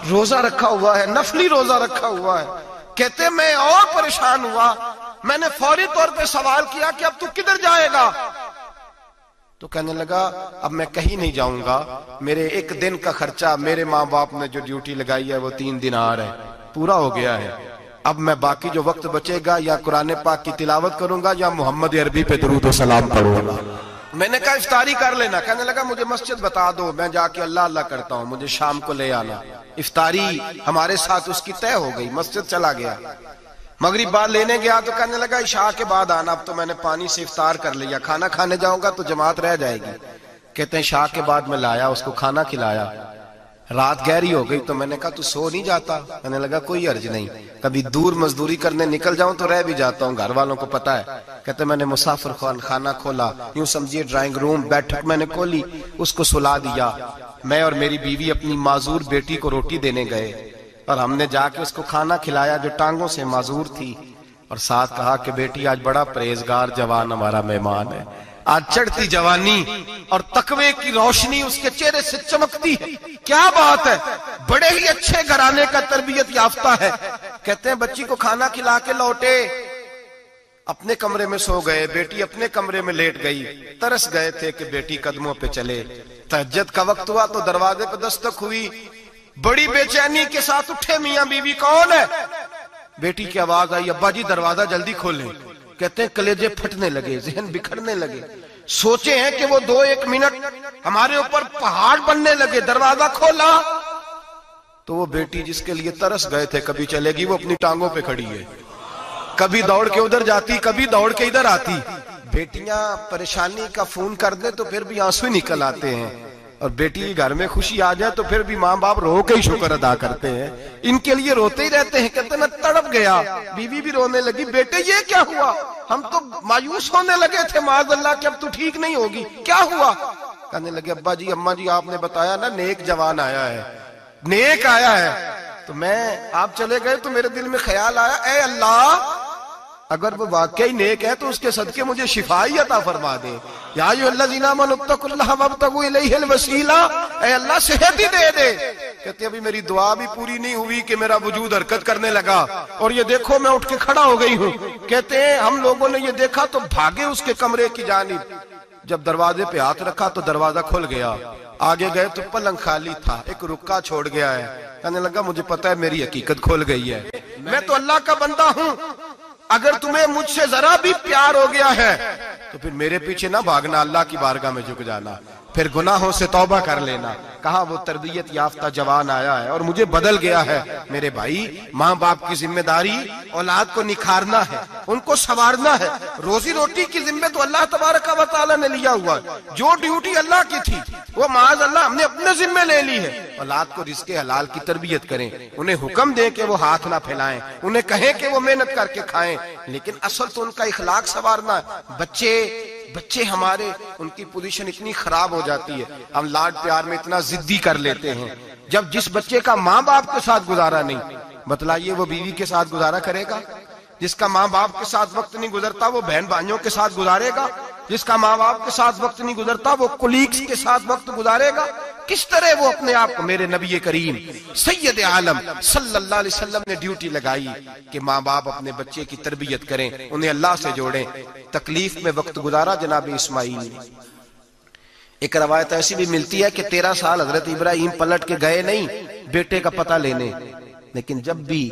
روزہ رکھا ہوا ہے، نفلی روزہ رکھا ہوا ہے. کہتے ہیں میں اور پریشان ہوا، میں نے فوری طور پہ سوال کیا کہ اب تو کدھر جائے گا؟ تو کہنے لگا اب میں کہیں نہیں جاؤں گا، میرے ایک دن کا خرچہ میرے ماں باپ نے جو ڈیوٹی لگائی ہے وہ 3 دینار ہے، پورا ہو گیا ہے. اب میں باقی جو وقت بچے گا یا قرآن پاک کی تلاوت کروں گا یا محمد عربی پہ درود و سلام پڑھوں گا. میں نے کہا افطاری کر لینا. کہنے لگا مجھے مسجد بتا دو، میں جا کے اللہ اللہ کرتا ہوں، مجھے شام کو لے آنا. افطاری ہمارے ساتھ اس کی طے ہو گئی، مسجد چلا گیا. مغرب بعد لینے گیا تو کہنے لگا عشاء کے بعد آنا، اب تو میں نے پانی سے افطار کر لیا، کھانا کھانے جاؤں گا تو جماعت رہ جائے گی. کہتے ہیں عشاء کے بعد میں لایا، اس کو کھانا کھلایا. رات گہری ہو گئی تو میں نے کہا تو سو نہیں جاتا؟ کہنے لگا کوئی عرض نہیں، کبھی دور مزدوری کرنے نکل جاؤں تو رہ بھی جاتا ہوں، گھر والوں کو پتا ہے. کہتے میں نے مسافر خانہ کھولا، یوں سمجھیے ڈرائنگ روم بیٹھک میں نے کھولی، اس کو سلا دیا. میں اور میری بیوی اپنی معذور بیٹی کو روٹی دینے گئے اور ہم نے جا کے اس کو کھانا کھلایا جو ٹانگوں سے معذور تھی، اور ساتھ کہا کہ بیٹی آج بڑا پرہیزگار جوان ہمارا مہمان ہے. آج چڑھتی جوانی اور تقوی کی روشنی اس کے چہرے سے چمکتی ہے. کیا بات ہے، بڑے ہی اچھے گھرانے کا تربیت یافتہ ہے. کہتے ہیں بچی کو کھانا کھلا کے لوٹے، اپنے کمرے میں سو گئے، بیٹی اپنے کمرے میں لیٹ گئی. ترس گئے تھے کہ بیٹی قدموں پہ چلے. تہجد کا وقت ہوا تو دروازے پہ دستک ہوئی. بڑی بے چینی کے ساتھ اٹھے میاں بیوی، کون ہے؟ بیٹی کی آواز آئی ابا جی دروازہ جلدی کھولیں. کہتے ہیں کلیجے پھٹنے لگے، ذہن بکھرنے لگے. سوچے ہیں کہ وہ 2-1 منٹ ہمارے اوپر پہاڑ بننے لگے. دروازہ کھولا تو وہ بیٹی جس کے لیے ترس گئے تھے کبھی چلے گی، وہ اپنی ٹانگوں پہ کھڑی ہے. کبھی دوڑ کے ادھر جاتی، کبھی دوڑ کے ادھر آتی. بیٹیاں پریشانی کا فون کر دے تو پھر بھی آنسو نکل آتے ہیں، اور بیٹی گھر میں خوشی آ جائے تو پھر بھی ماں باپ رو کے ہی شکر ادا کرتے ہیں. ان کے لیے روتے ہی رہتے ہیں. کہتے ہیں میں تڑپ گیا. بیوی بھی رونے لگی، بیٹے یہ کیا ہوا؟ ہم تو مایوس ہونے لگے تھے معاذ اللہ کہ اب تو ٹھیک نہیں ہوگی، کیا ہوا؟ کہنے لگے ابا جی اماں جی آپ نے بتایا نا نیک جوان آیا ہے، نیک آیا ہے. تو میں آپ چلے گئے تو میرے دل میں خیال آیا اے اللہ اگر وہ واقعی نیک ہے تو اس کے صدقے مجھے شفا ہی عطا فرما دے. یا ایھا الذین آمنوا اتقوا اللہ وابتغوا الیہ الوسیلہ، اے اللہ صحت ہی دے دے. کہتے ابھی میری دعا بھی پوری نہیں ہوئی کہ میرا وجود حرکت کرنے لگا، اور یہ دیکھو میں اٹھ کے کھڑا ہو گئی ہوں. کہتے ہیں ہم لوگوں نے یہ دیکھا تو بھاگے اس کے کمرے کی جانب. جب دروازے پہ ہاتھ رکھا تو دروازہ کھل گیا. آگے گئے تو پلنگ خالی تھا، ایک رکا چھوڑ گیا ہے. کہنے لگا مجھے پتا ہے میری حقیقت کھل گئی ہے، میں تو اللہ کا بندہ ہوں. اگر تمہیں مجھ سے ذرا بھی پیار ہو گیا ہے تو پھر میرے پیچھے نہ بھاگنا، اللہ کی بارگاہ میں جھک جانا، پھر گناہوں سے توبہ کر لینا. کہا وہ تربیت یافتہ جوان آیا ہے اور مجھے بدل گیا ہے. میرے بھائی ماں باپ کی ذمہ داری اولاد کو نکھارنا ہے، ان کو سنوارنا ہے. روزی روٹی کی ذمہ تو اللہ تبارک و تعالیٰ نے لیا ہوا ہے. جو ڈیوٹی اللہ کی تھی وہ معاذ اللہ ہم نے اپنے ذمہ لے لی ہے. اولاد کو رزق حلال کی تربیت کریں، انہیں حکم دیں کہ وہ ہاتھ نہ پھیلائیں، انہیں کہیں کہ وہ محنت کر کے کھائیں، لیکن اصل تو ان کا اخلاق سنوارنا ہے. بچے ہمارے ان کی پوزیشن اتنی خراب ہو جاتی ہے، ہم لاڈ پیار میں اتنا ضدی کر لیتے ہیں. جب جس بچے کا ماں باپ کے ساتھ گزارا نہیں، بتلائیے وہ بیوی کے ساتھ گزارا کرے گا؟ جس کا ماں باپ کے ساتھ وقت نہیں گزرتا وہ بہن بھائیوں کے ساتھ گزارے گا؟ جس کا ماں باپ کے ساتھ وقت نہیں گزرتا وہ کولیگز کے ساتھ وقت گزارے گا؟ کس طرح وہ اپنے آپ کو، میرے نبی کریم سید عالم صلی اللہ علیہ وسلم نے ڈیوٹی لگائی کہ ماں باپ اپنے بچے کی تربیت کریں، انہیں اللہ سے جوڑیں. تکلیف میں وقت گزارا جناب اسماعیل نے. ایک روایت ایسی بھی ملتی ہے کہ 13 سال حضرت ابراہیم پلٹ کے گئے نہیں بیٹے کا پتہ لینے، لیکن جب بھی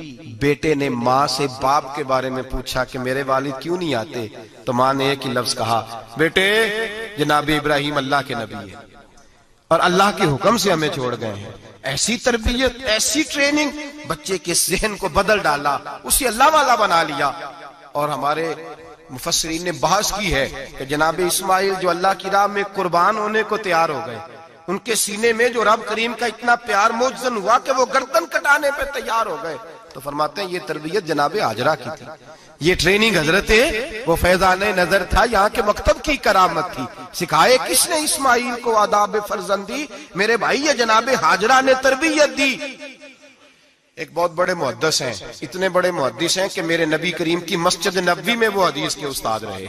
بیٹے نے ماں سے باپ کے بارے میں پوچھا کہ میرے والد کیوں نہیں آتے تو ماں نے ایک ہی لفظ کہا، بیٹے جناب ابراہیم اللہ کے نبی ہے اور اللہ کے حکم سے ہمیں چھوڑ گئے ہیں. ایسی تربیت، ایسی ٹریننگ بچے کے ذہن کو بدل ڈالا، اسے اللہ والا بنا لیا. اور ہمارے مفسرین نے بحث کی ہے کہ جناب اسماعیل جو اللہ کی راہ میں قربان ہونے کو تیار ہو گئے، ان کے سینے میں جو رب کریم کا اتنا پیار موجزن ہوا کہ وہ گردن کٹانے پہ تیار ہو گئے، تو فرماتے ہیں یہ تربیت جناب ہاجرہ کی تھی، یہ ٹریننگ حضرت وہ فیضان نظر تھا، یہاں کے مکتب کی کرامت تھی. سکھائے کس نے اسماعیل کو آداب فرزندی؟ میرے بھائی یہ جناب ہاجرہ نے تربیت دی. ایک بہت بڑے محدث ہیں، اتنے بڑے محدث ہیں کہ میرے نبی کریم کی مسجد نبوی میں وہ حدیث کے استاد رہے.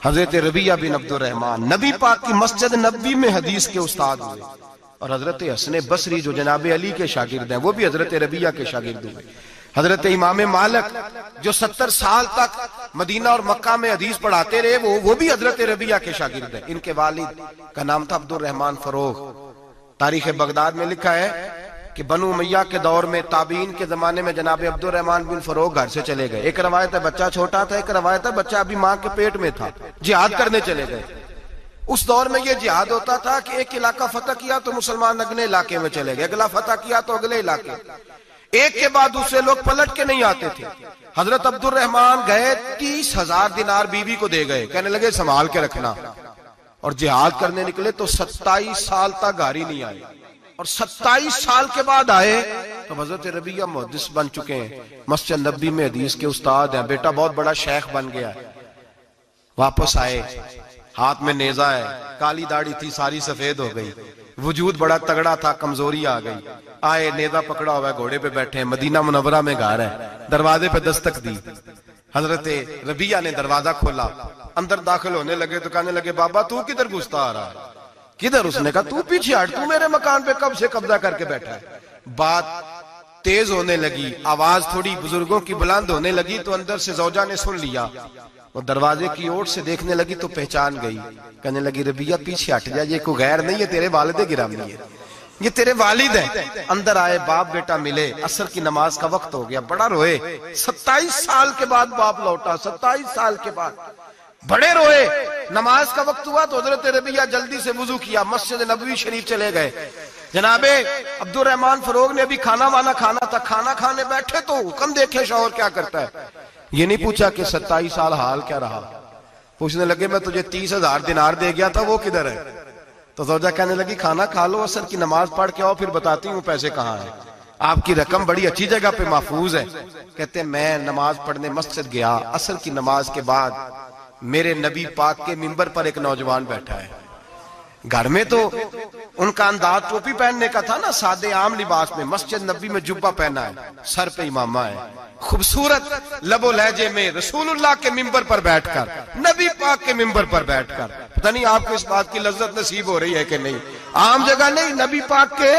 حضرت ربیعہ بن عبد الرحمن نبی پاک کی مسجد نبوی میں حدیث کے استاد ہوئے. اور حضرت حسن بصری جو جناب علی کے شاگرد ہیں وہ بھی حضرت ربیہ کے شاگرد ہوئے. حضرت امام مالک جو 70 سال تک مدینہ اور مکہ میں حدیث پڑھاتے رہے وہ بھی حضرت ربیہ کے شاگرد ہیں. ان کے والد کا نام تھا عبد الرحمن فروغ. تاریخ بغداد میں لکھا ہے کہ بنو امیہ کے دور میں تابعین کے زمانے میں جناب عبد الرحمن بن فروغ گھر سے چلے گئے. ایک روایت ہے بچہ چھوٹا تھا, ایک روایت ہے بچہ ابھی ماں کے پیٹ میں تھا, جہاد کرنے چلے گئے. اس دور میں یہ جہاد ہوتا تھا کہ ایک علاقہ فتح کیا تو مسلمان اگلے علاقے میں چلے گئے, اگلا فتح کیا تو اگلے علاقے, ایک کے بعد دوسرے لوگ پلٹ کے نہیں آتے تھے. حضرت عبد الرحمن گئے 30,000 دینار بیوی کو دے گئے, کہنے لگے سنبھال کے رکھنا. اور جہاد کرنے نکلے تو 27 سال تک گھر ہی نہیں آئے, اور 27 سال کے بعد آئے تو حضرت ربیہ محدث بن چکے ہیں, مسجد نبی میں حدیث کے استاد ہیں, بیٹا بہت بڑا شیخ بن گیا. واپس آئے, ہاتھ میں نیزہ ہے, کالی داڑھی تھی ساری سفید ہو گئی, وجود بڑا تگڑا تھا, کمزوری آ گئی. آئے, نیزہ پکڑا ہوا ہے, گھوڑے پہ بیٹھے ہیں, مدینہ منورہ میں گھر ہے, دروازے پہ دستک دی. حضرت ربیہ نے دروازہ کھولا, اندر داخل ہونے لگے تو کہنے لگے بابا تو کدھر گھستا آ رہا ہے؟ کدھر؟ اس نے کہا تو پیچھے ہٹ, تو میرے مکان پہ کب سے قبضہ کر کے بیٹھا ہے. بات تیز ہونے لگی, آواز تھوڑی بزرگوں کی بلند ہونے لگی تو اندر سے زوجہ نے سن لیا. وہ دروازے کی اوٹ سے دیکھنے لگی تو پہچان گئی, کہنے لگی ربیہ پیچھے ہٹ جا, یہ کوئی غیر نہیں ہے, تیرے والد گرامی ہے, یہ تیرے والد ہیں. اندر آئے, باپ بیٹا ملے, عصر کی نماز کا وقت ہو گیا, بڑا روئے. 27 سال کے بعد باپ لوٹا, 27 سال کے بعد بڑے روئے. نماز کا وقت ہوا تو حضرت ربیہ جلدی سے وضو کیا, مسجد نبوی شریف چلے گئے. جناب عبد الرحمن فروغ نے بھی کھانا وانا کھانا تھا, کھانا کھانے بیٹھے تو حکم دیکھے شوہر کیا کرتا ہے. یہ نہیں پوچھا کہ 27 سال حال کیا رہا, پوچھنے لگے میں تجھے 30,000 دینار دے گیا تھا, وہ کدھر ہے؟ تو زوجہ کہنے لگی کھانا کھا لو, عصر کی نماز پڑھ کے آؤ, پھر بتاتی ہوں پیسے کہاں ہیں, آپ کی رقم بڑی اچھی جگہ پہ محفوظ ہے. کہتے ہیں میں نماز پڑھنے مسجد گیا, عصر کی نماز کے بعد میرے نبی پاک کے منبر پر ایک نوجوان بیٹھا ہے. گھر میں تو ان کا انداز ٹوپی پہننے کا تھا نا, سادے عام لباس میں, مسجد نبی میں جبہ پہنا ہے, سر پہ امامہ ہے, خوبصورت لب و لہجے میں رسول اللہ کے منبر پر بیٹھ کر, نبی پاک کے منبر پر بیٹھ کر. پتہ نہیں آپ کو اس بات کی لذت نصیب ہو رہی ہے کہ نہیں, عام جگہ نہیں, نبی پاک کے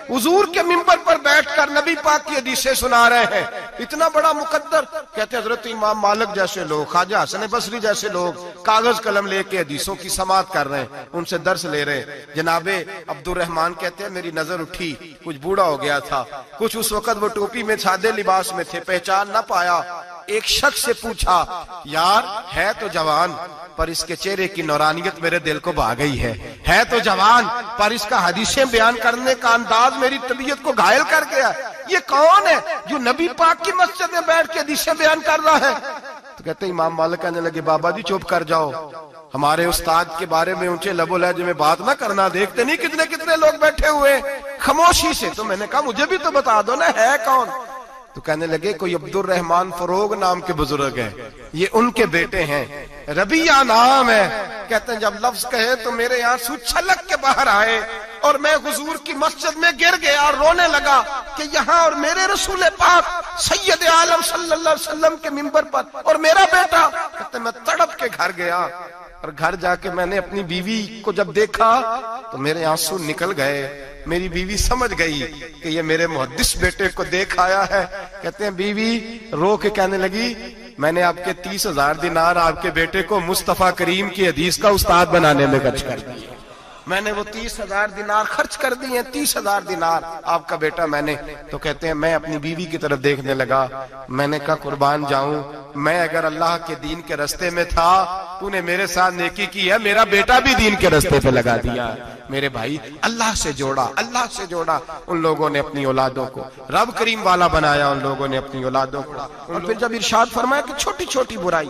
حضور کے منبر پر بیٹھ کر نبی پاک کی حدیثیں سنا رہے ہیں. اتنا بڑا مقدر. کہتے حضرت امام مالک جیسے لوگ, خواجہ حسن بصری جیسے لوگ کاغذ قلم لے کے حدیثوں کی سماعت کر رہے ہیں, ان سے درس لے رہے ہیں. جناب عبد الرحمن کہتے ہیں میری نظر اٹھی, کچھ بوڑھا ہو گیا تھا, کچھ اس وقت وہ ٹوپی میں سادے لباس میں تھے, پہچان نہ پایا. ایک شخص سے پوچھا یار ہے تو جوان پر اس کے چہرے کی نورانیت میرے دل کو بھا گئی ہے تو جوان پر اس کا حدیثیں بیان کرنے کا انداز میری طبیعت کو گھائل کر گیا. یہ کون ہے جو نبی پاک کی مسجد میں بیٹھ کے حدیثیں بیان کر رہا ہے؟ تو کہتے ہیں امام مالک کہنے لگے بابا جی چپ کر جاؤ, ہمارے استاد کے بارے میں اونچے لب و لہجے میں بات نہ کرنا, دیکھتے نہیں کتنے کتنے لوگ بیٹھے ہوئے خاموشی سے. تو میں نے کہا مجھے بھی تو بتا دو نا ہے کون. تو کہنے لگے کوئی عبد الرحمن فروغ نام کے بزرگ ہیں, یہ ان کے بیٹے ہیں, ربیہ نام ہے. کہتے ہیں جب لفظ کہے تو میرے آنسو چھلک کے باہر آئے اور میں حضور کی مسجد میں گر گیا اور رونے لگا کہ یہاں اور میرے رسول پاک سید عالم صلی اللہ علیہ وسلم کے منبر پر اور میرا بیٹا. کہتے ہیں میں تڑپ کے گھر گیا اور گھر جا کے میں نے اپنی بیوی کو جب دیکھا تو میرے آنسو نکل گئے. میری بیوی سمجھ گئی کہ یہ میرے محدث بیٹے کو دیکھ آیا ہے. کہتے ہیں بیوی رو کے کہنے لگی میں نے آپ کے 30,000 دینار آپ کے بیٹے کو مصطفیٰ کریم کی حدیث کا استاد بنانے میں خرچ کر دیے. میں نے وہ 30,000 دینار خرچ کر دیے, 30,000 دینار آپ کا بیٹا میں نے. تو کہتے ہیں میں اپنی بیوی کی طرف دیکھنے لگا, میں نے کہا قربان جاؤں, میں اگر اللہ کے دین کے رستے میں تھا تو نے میرے ساتھ نیکی کی ہے, میرا بیٹا بھی دین کے رستے پہ لگا دیا. میرے بھائی اللہ سے جوڑا, اللہ سے جوڑا. ان لوگوں نے اپنی اولادوں کو رب کریم والا بنایا, ان لوگوں نے اپنی اولادوں کو. اور پھر جب ارشاد فرمایا کہ چھوٹی چھوٹی برائی,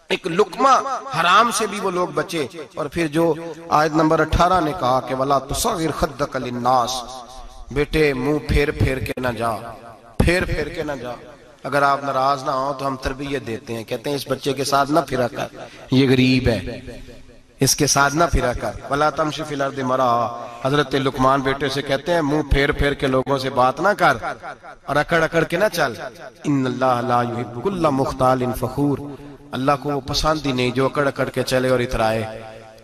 ایک لقمہ حرام سے بھی وہ لوگ بچے. اور پھر جو آیت نمبر 18 نے کہا کہ وَلَا تُصَغِّرْ خَدَّكَ لِلنَّاسِ, بیٹے منہ پھیر پھیر کے نہ جا, پھیر پھیر کے نہ جا. اگر آپ ناراض نہ ہوں تو ہم تربیت دیتے ہیں, کہتے ہیں اس بچے کے ساتھ نہ پھرا کر, یہ غریب ہے, اس کے ساتھ نہ پھرا کر. وَلَا تَمْشِ فِي الْأَرْضِ مَرَحًا, حضرت لقمان بیٹے سے کہتے ہیں منہ پھیر پھیر کے لوگوں سے بات نہ کر اور اکڑ اکڑ کے نہ چل. إِنَّ اللَّهَ لَا يُحِبُّ كُلَّ مُخْتَالٍ فَخُورٍ, اللہ کو وہ پسند ہی نہیں جو اکڑ اکڑ کے چلے اور اترائے.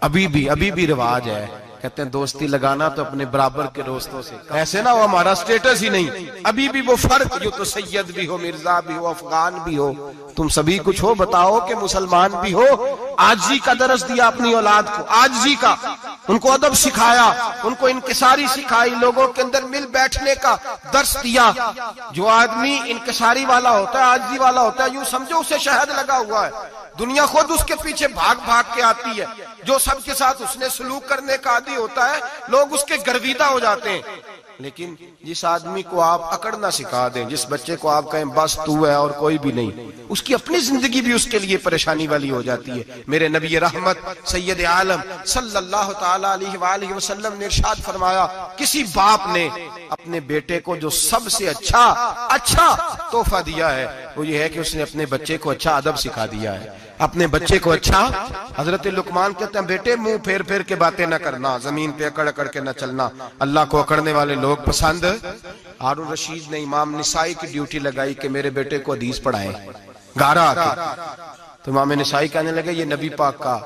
ابھی بھی رواج ہے کہتے ہیں دوستی لگانا تو اپنے برابر کے دوستوں سے، ایسے نہ وہ ہمارا سٹیٹس ہی نہیں، ابھی بھی وہ فرق جو تو سید بھی ہو، مرزا بھی ہو، افغان بھی ہو، تم سبھی کچھ ہو، بتاؤ کہ مسلمان بھی ہو۔ عاجزی کا درس دیا اپنی اولاد کو، عاجزی کا، ان کو ادب سکھایا، ان کو انکساری سکھائی، لوگوں کے اندر مل بیٹھنے کا درس دیا۔ جو آدمی انکساری والا ہوتا ہے، عاجزی والا ہوتا ہے، یوں سمجھو اسے شہد لگا ہوا ہے، دنیا خود اس کے پیچھے بھاگ بھاگ کے آتی ہے۔ جو سب کے ساتھ اس نے سلوک کرنے کا عادی ہوتا ہے، لوگ اس کے گرویدہ ہو جاتے ہیں۔ لیکن جس آدمی کو آپ اکڑنا سکھا دیں، جس بچے کو آپ کہیں بس تو ہے اور کوئی بھی نہیں، اس کی اپنی زندگی بھی اس کے لیے پریشانی والی ہو جاتی ہے۔ میرے نبی رحمت سید عالم صلی اللہ تعالی علیہ وآلہ وسلم نے ارشاد فرمایا، کسی باپ نے اپنے بیٹے کو جو سب سے اچھا تحفہ دیا ہے وہ یہ ہے کہ اس نے اپنے بچے کو اچھا ادب سکھا دیا ہے، اپنے بچے کو اچھا۔ حضرت لقمان کہتے ہیں بیٹے منہ پھیر پھیر کے باتیں نہ کرنا، زمین پہ اکڑ اکڑ کے نہ چلنا، اللہ کو اکڑنے والے لوگ پسند۔ ہارون رشید نے امام نسائی کی ڈیوٹی لگائی کہ میرے بیٹے کو حدیث پڑھائیں گارا آ کے، تو امام نسائی کہنے لگے یہ نبی پاک کا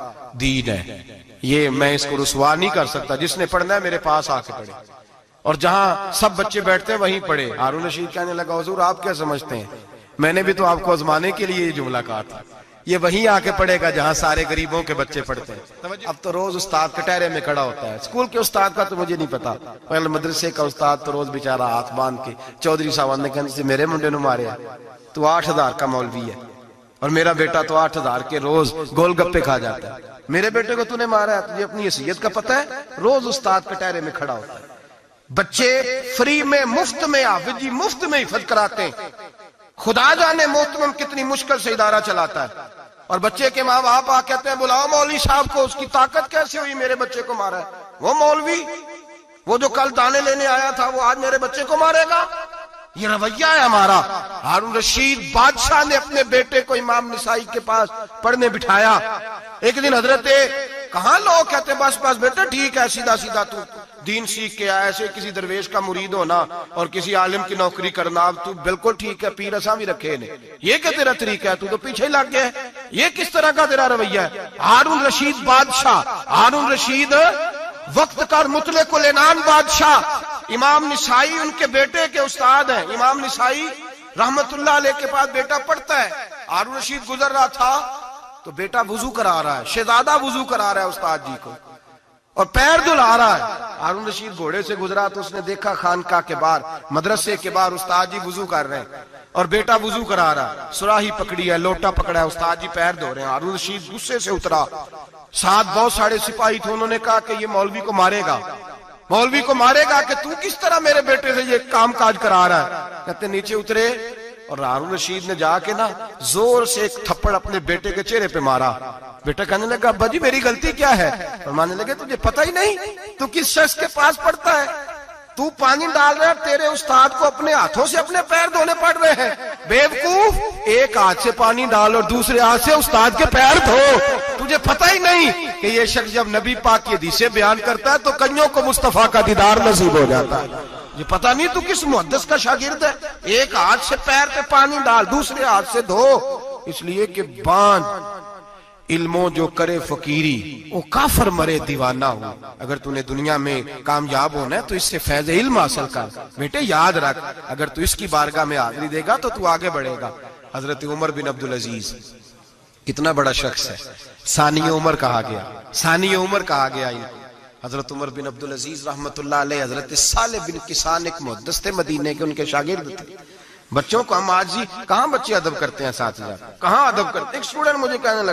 دین ہے، یہ میں اس کو رسوا نہیں کر سکتا، جس نے پڑھنا ہے میرے پاس آ کے پڑھے، اور جہاں سب بچے بیٹھتے ہیں وہیں پڑھے۔ ہارون رشید کہنے لگا حضور آپ کیا سمجھتے ہیں، میں نے بھی تو آپ کو آزمانے کے لیے یہ جملہ کہا تھا، یہ وہیں آ کے پڑھے گا جہاں سارے غریبوں کے بچے پڑھتے ہیں۔ اب تو روز استاد کٹہرے میں کھڑا ہوتا ہے، اسکول کے استاد کا تو مجھے نہیں پتا، پہلے مدرسے کا استاد تو روز بیچارہ ہاتھ باندھ کے چودھری صاحب نے کہنے سے میرے منڈے نو مارے تو 8000 کا مولوی ہے، اور میرا بیٹا تو 8000 کے روز گول گپے کھا جاتا ہے، میرے بیٹے کو تو نے مارا ہے، تجھے اپنی حیثیت کا پتہ ہے؟ روز استاد کٹہرے میں کھڑا ہوتا ہے۔ بچے فری میں مفت میں حافظ جی مفت میں حفظ کراتے ہیں، خدا جانے محترم کتنی مشکل سے ادارہ چلاتا ہے، اور بچے کے ماں باپ آ کہتے ہیں بلاؤ مولوی صاحب کو، اس کی طاقت کیسے ہوئی میرے بچے کو مارا ہے؟ وہ مولوی وہ جو کل دانے لینے آیا تھا وہ آج میرے بچے کو مارے گا؟ یہ رویہ ہے ہمارا۔ ہارون رشید بادشاہ نے اپنے بیٹے کو امام نسائی کے پاس پڑھنے بٹھایا۔ ایک دن حضرت کہاں لوگ کہتے بس بس بیٹا ٹھیک ہے، سیدھا سیدھا تو دین سیکھ کے آیا، ایسے کسی درویش کا مرید ہونا اور کسی عالم کی نوکری کرنا، اب تو بالکل ٹھیک ہے، پیر اساں بھی رکھے نے، یہ کہ تیرا طریقہ ہے، تو پیچھے لگ گیا ہے، یہ کس طرح کا تیرا رویہ ہے؟ ہارون رشید بادشاہ، ہارون رشید وقت کا مطلق العنان بادشاہ، امام نسائی ان کے بیٹے کے استاد ہیں، امام نسائی رحمت اللہ علیہ کے پاس بیٹا پڑھتا ہے۔ ہارون رشید گزر رہا تھا تو بیٹا وضو کرا رہا ہے، شہزادہ وضو کرا رہا ہے استاد جی کو، اور پیر دھلا رہا ہے۔ ہارون رشید گھوڑے سے گزرا تو اس نے دیکھا خانقاہ کے باہر، مدرسے کے باہر استاد جی وضو کر رہے ہیں اور بیٹا وضو کرا رہا ہے، سراہی پکڑی ہے، لوٹا پکڑا ہے، استاد جی پیر دھو رہے ہیں۔ ہارون رشید غصے سے اترا، ساتھ بہت سارے سپاہی تھے، انہوں نے کہا کہ یہ مولوی کو مارے گا، مولوی کو مارے گا کہ تو کس طرح میرے بیٹے سے یہ کام کاج کرا رہا ہے۔ کہتے نیچے اترے اور ہارون رشید نے جا کے نا زور سے ایک تھپڑ اپنے بیٹے کے چہرے پہ مارا۔ بیٹا کہنے لگا ابا جی میری غلطی کیا ہے؟ فرمانے لگے تجھے پتہ ہی نہیں تو کس شخص کے پاس پڑھتا ہے؟ تو پانی ڈال رہا ہے، تیرے استاد کو اپنے ہاتھوں سے اپنے پیر دھونے پڑ رہے ہیں۔ بیوقوف، ایک ہاتھ سے پانی ڈال اور دوسرے ہاتھ سے استاد کے پیر دھو، تجھے پتہ ہی نہیں کہ یہ شخص جب نبی پاک کی حدیثیں بیان کرتا ہے تو کئیوں کو مصطفیٰ کا دیدار نصیب ہو جاتا ہے۔ یہ پتہ نہیں تو کس محدث کا شاگرد ہے، ایک ہاتھ سے پیر پہ پانی ڈال، دوسرے ہاتھ سے دھو، اس لیے کہ باندھ علموں جو کرے فقیری وہ کافر مرے دیوانہ ہو۔ اگر تو نے دنیا میں کامیاب ہونا ہے تو اس سے فیض علم حاصل کر، بیٹے یاد رکھ، اگر تو اس کی بارگاہ میں حاضری دے گا تو تو آگے بڑھے گا۔ حضرت عمر بن عبدالعزیز کتنا بڑا شخص ہے، ثانی عمر کہا گیا، ثانی عمر کہا گیا۔ حضرت عمر بن عبدالعزیز رحمت اللہ علیہ، حضرت صالح بن کسان ایک محدث تھے مدینے کے، ان کے شاگرد تھے۔ بچوں کو ہم آج ہی کہاں بچے ادب کرتے ہیں ساتھ جا، کہاں ادب کرتے؟ ایک اسٹوڈنٹ مجھے کہنے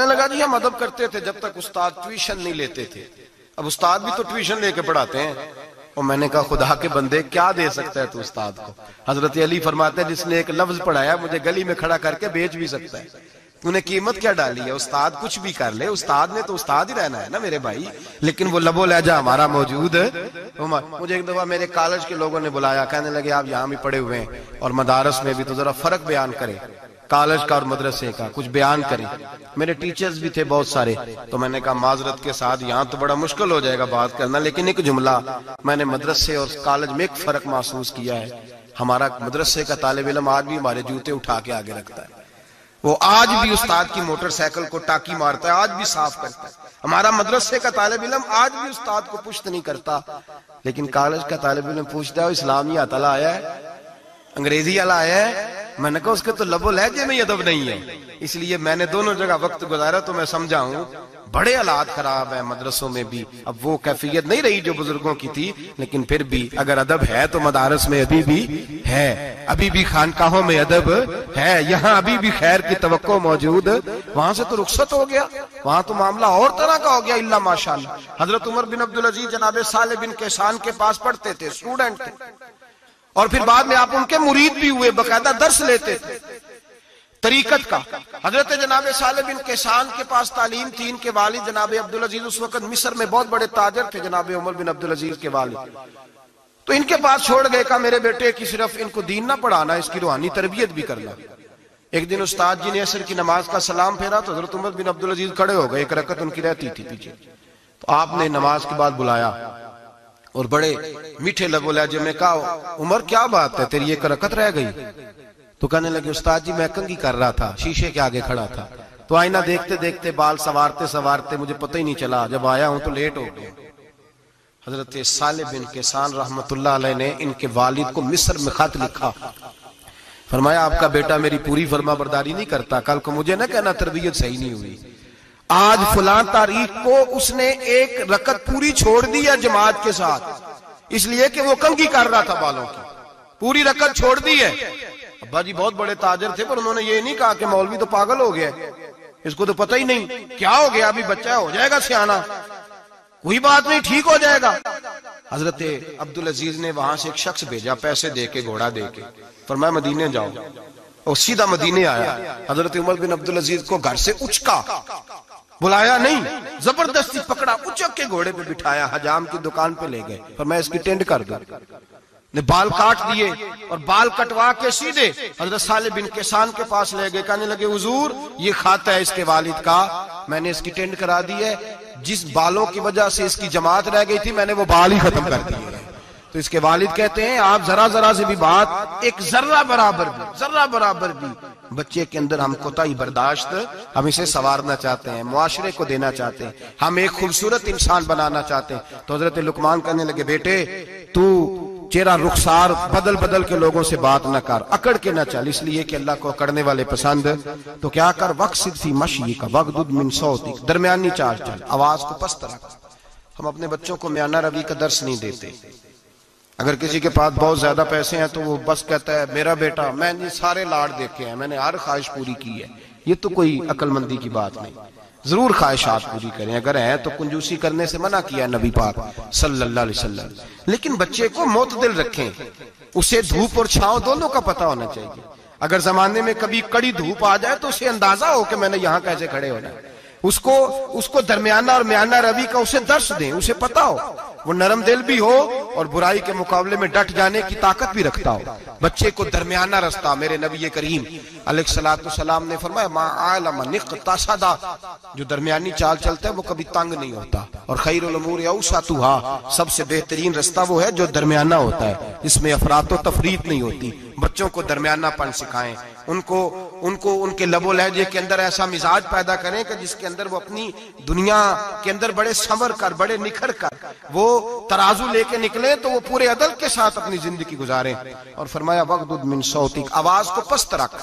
لگا جی ہم ادب کرتے تھے جب تک استاد ٹیوشن نہیں لیتے تھے، اب استاد بھی تو ٹیوشن لے کے پڑھاتے ہیں۔ اور میں نے کہا خدا کے بندے کیا دے سکتا ہے تو استاد کو؟ حضرت علی فرماتے ہیں جس نے ایک لفظ پڑھایا مجھے گلی میں کھڑا کر کے بیچ بھی سکتا ہے، تو نے قیمت کیا ڈالی ہے؟ استاد کچھ بھی کر لے، استاد نے تو استاد ہی رہنا ہے نا میرے بھائی، لیکن وہ لب و لہجہ ہمارا موجود ہے۔ مجھے ایک دفعہ میرے کالج کے لوگوں نے بلایا، کہنے لگے آپ یہاں بھی پڑھے ہوئے ہیں اور مدارس میں بھی، تو ذرا فرق بیان کریں کالج کا اور مدرسے کا، کچھ بیان کریں۔ میرے ٹیچرز بھی تھے بہت سارے، تو میں نے کہا معذرت کے ساتھ یہاں تو بڑا مشکل ہو جائے گا بات کرنا، لیکن ایک جملہ میں نے مدرسے اور کالج میں ایک فرق محسوس کیا ہے۔ ہمارا مدرسے کا طالب علم آج بھی ہمارے جوتے اٹھا کے آگے رکھتا ہے، وہ آج بھی استاد کی موٹر سائیکل کو ٹاکی مارتا ہے، آج بھی صاف کرتا ہے۔ ہمارا مدرسے کا طالب علم آج بھی استاد کو پشت نہیں کرتا، لیکن کالج کا طالب علم پوچھتا ہے اسلامی آتلا آیا ہے، انگریزی والا آیا ہے، میں نے کہا اس کے تو لب و لہجے میں ادب نہیں ہے۔ اس لیے میں نے دونوں جگہ وقت گزارا تو میں سمجھا ہوں بڑے حالات خراب ہیں مدرسوں میں بھی۔ اب وہ کیفیت نہیں رہی جو بزرگوں کی تھی، لیکن پھر بھی اگر ادب ہے تو مدارس میں ابھی بھی ہے، ابھی بھی خانقاہوں میں ادب ہے، یہاں ابھی بھی خیر کی توقع موجود۔ وہاں سے تو رخصت ہو گیا، وہاں تو معاملہ اور طرح کا ہو گیا الا ماشاءاللہ۔ حضرت عمر بن عبدالعزیز جناب صالح بن کیسان کے پاس پڑھتے تھے، اسٹوڈنٹ تھے، اور پھر بعد میں آپ ان کے مرید بھی ہوئے، باقاعدہ درس لیتے تھے طریقت کا۔ حضرت جناب صالح بن کیسان کے پاس تعلیم تھی، ان کے والد جناب عبدالعزیز اس وقت مصر میں بہت بڑے تاجر تھے، جناب عمر بن عبدالعزیز کے والد، تو ان کے پاس چھوڑ گئے، کہا میرے بیٹے کی صرف ان کو دین نہ پڑھانا، اس کی روحانی تربیت بھی کرنا۔ ایک دن استاد جی نے عصر کی نماز کا سلام پھیرا تو حضرت عمر بن عبدالعزیز کھڑے ہو گئے، ایک رکعت ان کی رہتی تھی پیچھے، تو آپ نے نماز کے بعد بلایا اور بڑے میٹھے لب و لہجے میں کہا عمر کیا بات ہے تیری ایک رکعت رہ گئی؟ تو کہنے لگے استاد جی میں کنگھی کر رہا تھا، شیشے کے آگے کھڑا تھا، تو آئینہ دیکھتے دیکھتے بال سوارتے سوارتے مجھے پتہ ہی نہیں چلا، جب آیا ہوں تو لیٹ ہو گیا۔ حضرت صالح بن کیسان رحمت اللہ علیہ نے ان کے والد کو مصر میں خط لکھا، فرمایا آپ کا بیٹا میری پوری فرما برداری نہیں کرتا، کل کو مجھے نہ کہنا تربیت صحیح نہیں ہوئی۔ آج فلاں تاریخ کو اس نے ایک رکعت پوری چھوڑ دی ہے جماعت کے ساتھ، اس لیے کہ وہ کنگھی کر رہا تھا بالوں کی، پوری رکعت چھوڑ دی ہے۔ ابا جی بہت بڑے تاجر تھے، پر انہوں نے یہ نہیں کہا کہ مولوی تو پاگل ہو گیا، اس کو تو پتہ ہی نہیں کیا ہو گیا، ابھی بچہ ہو جائے گا سیانا، کوئی بات نہیں ٹھیک ہو جائے گا۔ حضرت عبدالعزیز نے وہاں سے ایک شخص بھیجا پیسے دے کے، گھوڑا دے کے، فرمایا مدینے جاؤ، اور سیدھا مدینے آیا۔ حضرت عمر بن عبدالعزیز کو گھر سے اچکا، بلایا نہیں، زبردستی پکڑا، اچک کے گھوڑے پہ بٹھایا، حجام کی دکان پہ لے گئے، فرمایا اس کی ٹینڈ کر دو، نے بال کاٹ دیے اور بال کٹوا کے سیدھے حضرت صالح بن کیسان کے پاس لے گئے، کہنے لگے حضور یہ کھاتا ہے اس کے والد کا، میں نے اس کی ٹینڈ کرا دی ہے، جس بالوں کی وجہ سے اس کی جماعت رہ گئی تھی میں نے وہ بال ہی ختم کر دیے۔ تو اس کے والد کہتے ہیں آپ ذرا ذرا سے بھی بات، ایک ذرہ برابر بھی بچے کے اندر ہم کوتاہی برداشت، ہم اسے سنوارنا چاہتے ہیں، معاشرے کو دینا چاہتے ہیں، ہم ایک خوبصورت انسان بنانا چاہتے ہیں۔ تو حضرت لقمان کہنے لگے بیٹے تو چہرہ رخسار بدل بدل کے لوگوں سے بات نہ کر، اکڑ کے نہ چل، اس لیے کہ اللہ کو اکڑنے والے پسند، تو کیا کر وقصد فی مشیک وغضض من صوتک، درمیانی چال چل، آواز کو پست رکھ۔ ہم اپنے بچوں کو میانہ روی کا درس نہیں دیتے۔ اگر کسی کے پاس بہت زیادہ پیسے ہیں تو وہ بس کہتا ہے میرا بیٹا، میں نے سارے لاڑ دیکھے ہیں، میں نے ہر خواہش پوری کی ہے، یہ تو کوئی عقل مندی کی بات نہیں۔ ضرور خواہشات پوری کریں، اگر ہیں تو کنجوسی کرنے سے منع کیا ہے نبی پاک صلی اللہ علیہ وسلم، لیکن بچے کو معتدل رکھیں، اسے دھوپ اور چھاؤں دونوں کا پتہ ہونا چاہیے۔ اگر زمانے میں کبھی کڑی دھوپ آ جائے تو اسے اندازہ ہو کہ میں نے یہاں کیسے کھڑے ہونا ہے، اس کو درمیانہ اور میانہ روی کا اسے درس دیں، اسے پتہ ہو، وہ نرم دل بھی ہو اور برائی کے مقابلے میں ڈٹ جانے کی طاقت بھی رکھتا ہو۔ بچے کو درمیانہ رستہ، میرے نبی کریم علیہ الصلوۃ والسلام نے فرمایا ما علم نقتصد، جو درمیانی چال چلتا ہے وہ کبھی تنگ نہیں ہوتا، اور خیر الامور اوسطھا، سب سے بہترین رستہ وہ ہے جو درمیانہ ہوتا ہے، اس میں افراط و تفریط نہیں ہوتی۔ بچوں کو درمیانہ پن سکھائیں، ان کو ان کے لب و لہجے کے اندر ایسا مزاج پیدا کریں کہ جس کے اندر وہ اپنی دنیا کے اندر بڑے سنور کر، بڑے نکھر کر وہ ترازو لے کے نکلیں تو وہ پورے عدل کے ساتھ اپنی زندگی گزاریں۔ اور فرمایا وغضض من صوتک، آواز کو پست رکھ،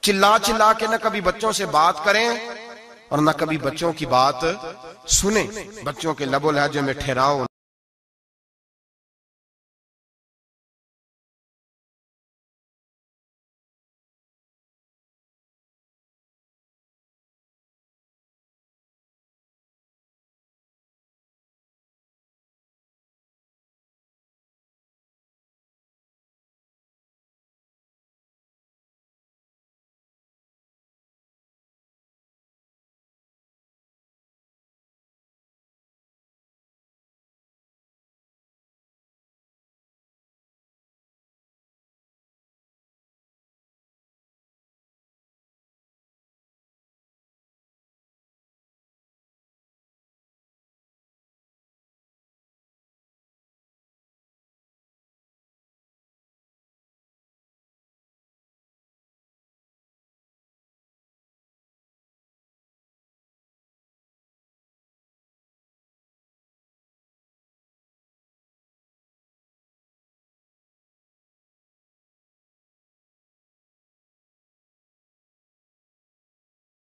چلا چلا کے نہ کبھی بچوں سے بات کریں اور نہ کبھی بچوں کی بات سنیں، بچوں کے لب و لہجے میں ٹھہراؤ